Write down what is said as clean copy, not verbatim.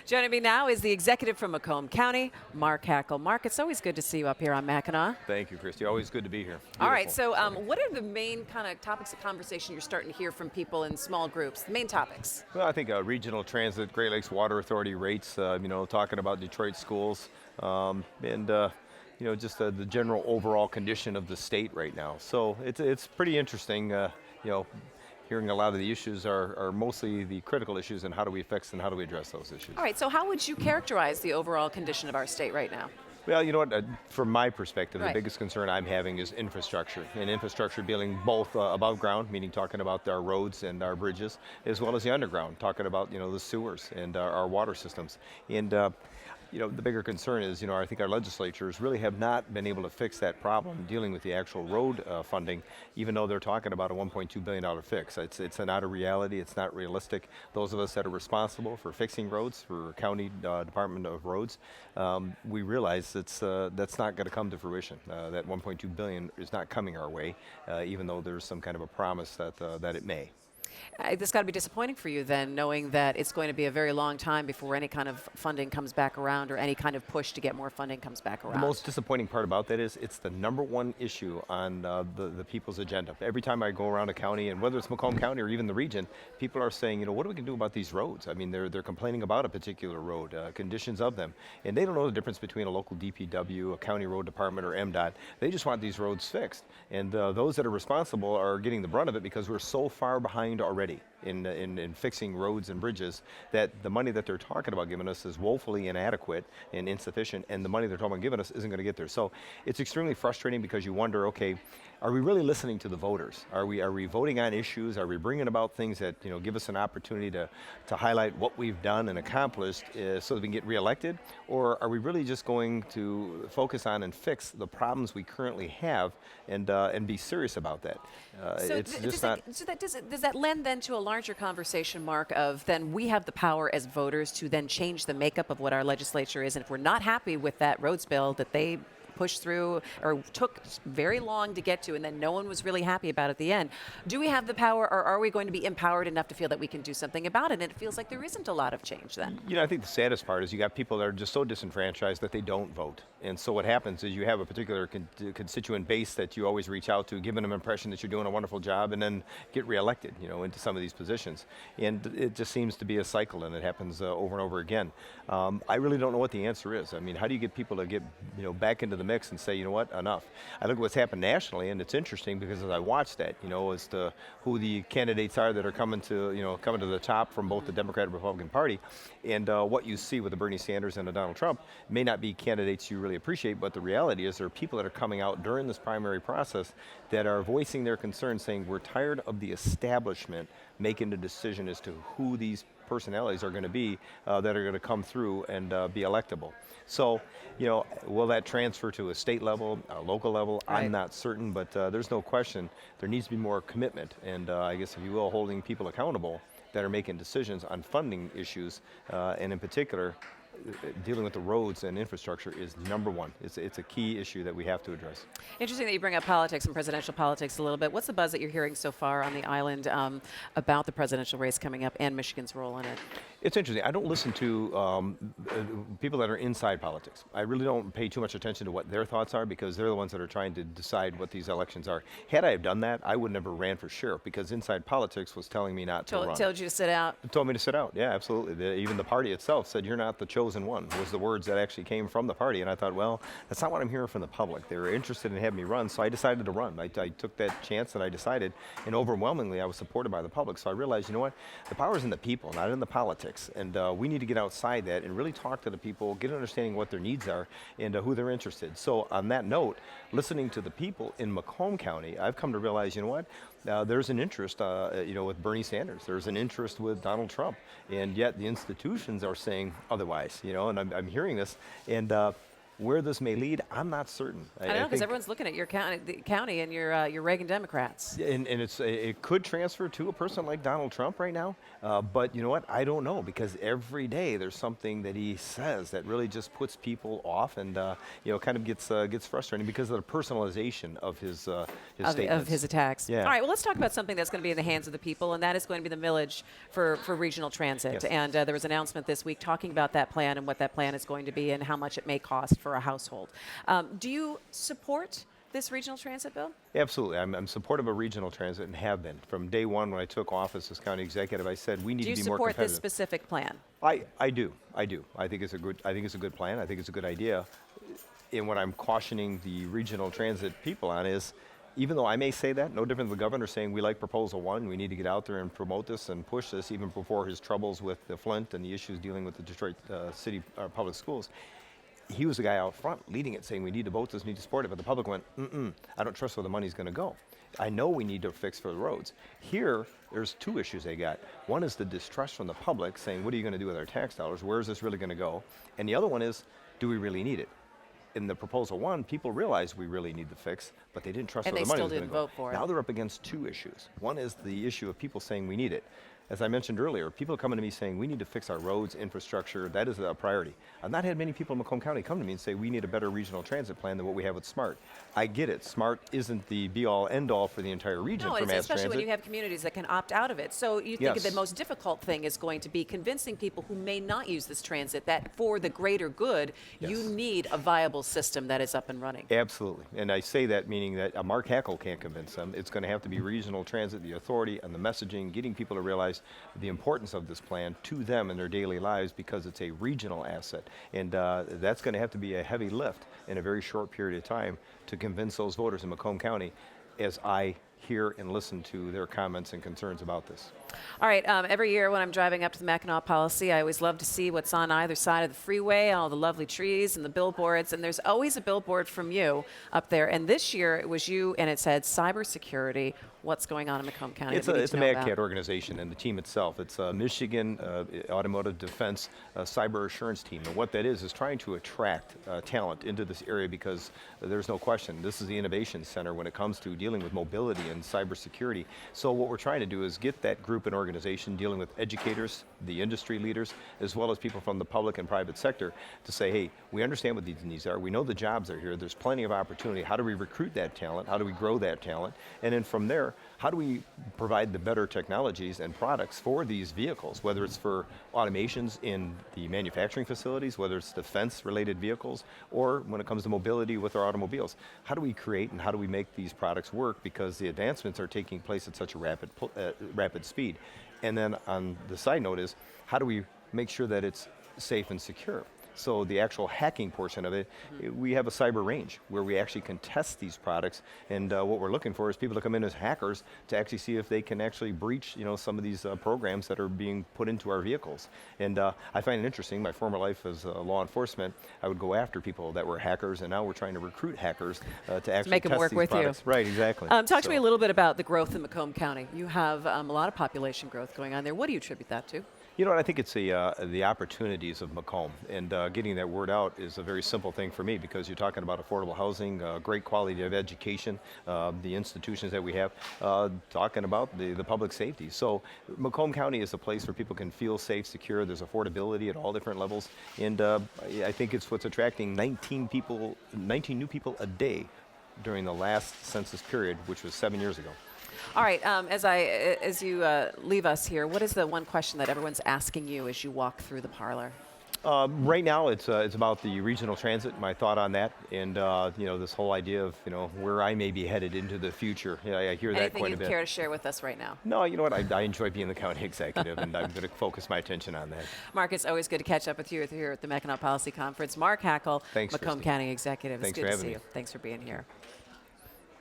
Joining me now is the executive from Macomb County, Mark Hackel. Mark, it's always good to see you up here on Mackinac. Thank you, Christy. Always good to be here. All right, Beautiful. so what are the main kind of topics of conversation you're starting to hear from people in small groups? The main topics? Well, I think regional transit, Great Lakes Water Authority rates, talking about Detroit schools, just the general overall condition of the state right now. So it's pretty interesting, hearing a lot of the issues are mostly the critical issues and how do we fix and how do we address those issues. All right, so how would you characterize the overall condition of our state right now? Well, you know what, from my perspective, Right. the biggest concern I'm having is infrastructure. And infrastructure dealing both above ground, meaning talking about our roads and our bridges, as well as the underground, talking about, the sewers and our water systems. And, the bigger concern is, I think our legislatures really have not been able to fix that problem dealing with the actual road funding, even though they're talking about a $1.2 billion fix. It's not a reality, it's not realistic. Those of us that are responsible for fixing roads, for County Department of Roads, we realize that's not going to come to fruition. That $1.2 billion is not coming our way, even though there's some kind of a promise that it may. This got to be disappointing for you then, knowing that it's going to be a very long time before any kind of funding comes back around or any kind of push to get more funding comes back around. The most disappointing part about that is it's the number one issue on the people's agenda. Every time I go around a county, and whether it's Macomb County or even the region, people are saying, what are we going to do about these roads? I mean, they're complaining about a particular road, conditions of them, and they don't know the difference between a local DPW, a county road department, or MDOT. They just want these roads fixed, and those that are responsible are getting the brunt of it because we're so far behind already in fixing roads and bridges that the money that they're talking about giving us is woefully inadequate and insufficient, and the money they're talking about giving us isn't going to get there. So it's extremely frustrating because you wonder, okay, are we really listening to the voters? Are we voting on issues? Are we bringing about things that give us an opportunity to highlight what we've done and accomplished so that we can get reelected? Or are we really just going to focus on and fix the problems we currently have and be serious about that? Does that lend then to a larger conversation, Mark, of then we have the power as voters to then change the makeup of what our legislature is, and if we're not happy with that roads bill that they pushed through or took very long to get to and then no one was really happy about at the end, do we have the power, or are we going to be empowered enough to feel that we can do something about it? And it feels like there isn't a lot of change then. I think the saddest part is you got people that are just so disenfranchised that they don't vote. And so what happens is you have a particular constituent base that you always reach out to, giving them an impression that you're doing a wonderful job, and then get reelected, into some of these positions. And it just seems to be a cycle, and it happens over and over again. I really don't know what the answer is. I mean, how do you get people to get, back into the mix and say, what, enough? I look at what's happened nationally, and it's interesting because as I watch that, as to who the candidates are that are coming to the top from both the Democrat and Republican Party, and what you see with the Bernie Sanders and the Donald Trump may not be candidates you really appreciate, but the reality is there are people that are coming out during this primary process that are voicing their concerns, saying we're tired of the establishment making the decision as to who these personalities are going to be that are going to come through and be electable. So, will that transfer to a state level, a local level? Right. I'm not certain, but there's no question there needs to be more commitment and I guess, if you will, holding people accountable that are making decisions on funding issues, and in particular, dealing with the roads and infrastructure is number one. It's a key issue that we have to address. Interesting that you bring up politics and presidential politics a little bit. What's the buzz that you're hearing so far on the island about the presidential race coming up and Michigan's role in it? It's interesting. I don't listen to people that are inside politics. I really don't pay too much attention to what their thoughts are because they're the ones that are trying to decide what these elections are. Had I have done that, I would never ran for sheriff because inside politics was telling me not to run. Told you to sit out? It told me to sit out, yeah, absolutely. Even the party itself said, you're not the chosen one, was the words that actually came from the party. And I thought, well, that's not what I'm hearing from the public. They were interested in having me run, so I decided to run. I took that chance and I decided, and overwhelmingly I was supported by the public. So I realized, what? The power is in the people, not in the politics. And we need to get outside that and really talk to the people, get an understanding what their needs are and who they're interested. So on that note, listening to the people in Macomb County, I've come to realize, what? There's an interest, with Bernie Sanders. There's an interest with Donald Trump, and yet the institutions are saying otherwise. And I'm hearing this, and Where this may lead, I'm not certain. I don't know, because everyone's looking at your county and your Reagan Democrats. And it could transfer to a person like Donald Trump right now, but you know what? I don't know, because every day there's something that he says that really just puts people off, and kind of gets frustrating because of the personalization of his statements. Of his attacks. Yeah. All right, well, let's talk about something that's going to be in the hands of the people, and that is going to be the millage for regional transit. Yes. And there was an announcement this week talking about that plan and what that plan is going to be and how much it may cost for a household. Do you support this regional transit bill? Absolutely. I'm supportive of regional transit and have been. From day one when I took office as county executive, I said we need to be more competitive. Do you support this specific plan? I do. I think it's a good plan. I think it's a good idea. And what I'm cautioning the regional transit people on is, even though I may say that, no different than the governor saying we like Proposal 1, we need to get out there and promote this and push this even before his troubles with the Flint and the issues dealing with the Detroit City Public Schools. He was the guy out front leading it, saying we need to vote this, need to support it, but the public went, I don't trust where the money's going to go. I know we need to fix for the roads. Here, there's two issues they got. One is the distrust from the public, saying, what are you going to do with our tax dollars? Where is this really going to go? And the other one is, do we really need it? In the Proposal 1, people realized we really need the fix, but they didn't trust where the money was going to go. And they still didn't vote for it. Now they're up against two issues. One is the issue of people saying we need it. As I mentioned earlier, people coming to me saying we need to fix our roads, infrastructure, that is a priority. I've not had many people in Macomb County come to me and say we need a better regional transit plan than what we have with SMART. I get it. SMART isn't the be-all, end-all for the entire region for mass transit. Especially when you have communities that can opt out of it. So you think the most difficult thing is going to be convincing people who may not use this transit that for the greater good, you need a viable system that is up and running. Absolutely. And I say that meaning that Mark Hackel can't convince them. It's going to have to be regional transit, the authority, and the messaging, getting people to realize the importance of this plan to them in their daily lives because it's a regional asset. And that's going to have to be a heavy lift in a very short period of time to convince those voters in Macomb County, as I hear and listen to their comments and concerns about this. All right, every year when I'm driving up to the Mackinac Policy, I always love to see what's on either side of the freeway, all the lovely trees and the billboards, and there's always a billboard from you up there. And this year it was you, and it said Cybersecurity. What's going on in Macomb County? It's a MAGCAT organization, and the team itself. It's a Michigan Automotive Defense Cyber Assurance Team. And what that is trying to attract talent into this area, because there's no question, this is the innovation center when it comes to dealing with mobility and cybersecurity. So what we're trying to do is get that group and organization dealing with educators, the industry leaders, as well as people from the public and private sector to say, hey, we understand what these needs are. We know the jobs are here. There's plenty of opportunity. How do we recruit that talent? How do we grow that talent? And then from there, how do we provide the better technologies and products for these vehicles, whether it's for automations in the manufacturing facilities, whether it's defense-related vehicles, or when it comes to mobility with our automobiles. How do we create and how do we make these products work, because the advancements are taking place at such a rapid speed. And then on the side note is, how do we make sure that it's safe and secure? So the actual hacking portion of it, we have a cyber range where we actually can test these products, and what we're looking for is people to come in as hackers to actually see if they can actually breach, some of these programs that are being put into our vehicles. And I find it interesting. My former life as law enforcement, I would go after people that were hackers, and now we're trying to recruit hackers to actually make them test work these with products. you. Right, exactly. Talk to me a little bit about the growth in Macomb County. You have a lot of population growth going on there. What do you attribute that to? You know what, I think it's the opportunities of Macomb, and getting that word out is a very simple thing for me, because you're talking about affordable housing, great quality of education, the institutions that we have, talking about the public safety. So Macomb County is a place where people can feel safe, secure. There's affordability at all different levels, and I think it's what's attracting 19 new people a day during the last census period, which was 7 years ago. All right, as you leave us here, what is the one question that everyone's asking you as you walk through the parlor? Right now, it's about the regional transit, my thought on that, and this whole idea of where I may be headed into the future. I hear that quite a bit. Anything you care to share with us right now? No, you know what? I enjoy being the county executive, and I'm going to focus my attention on that. Mark, it's always good to catch up with you here at the Mackinac Policy Conference. Mark Hackel, Thanks, Macomb Christy. County Executive. Thanks it's good for to having see me. you. Thanks for being here.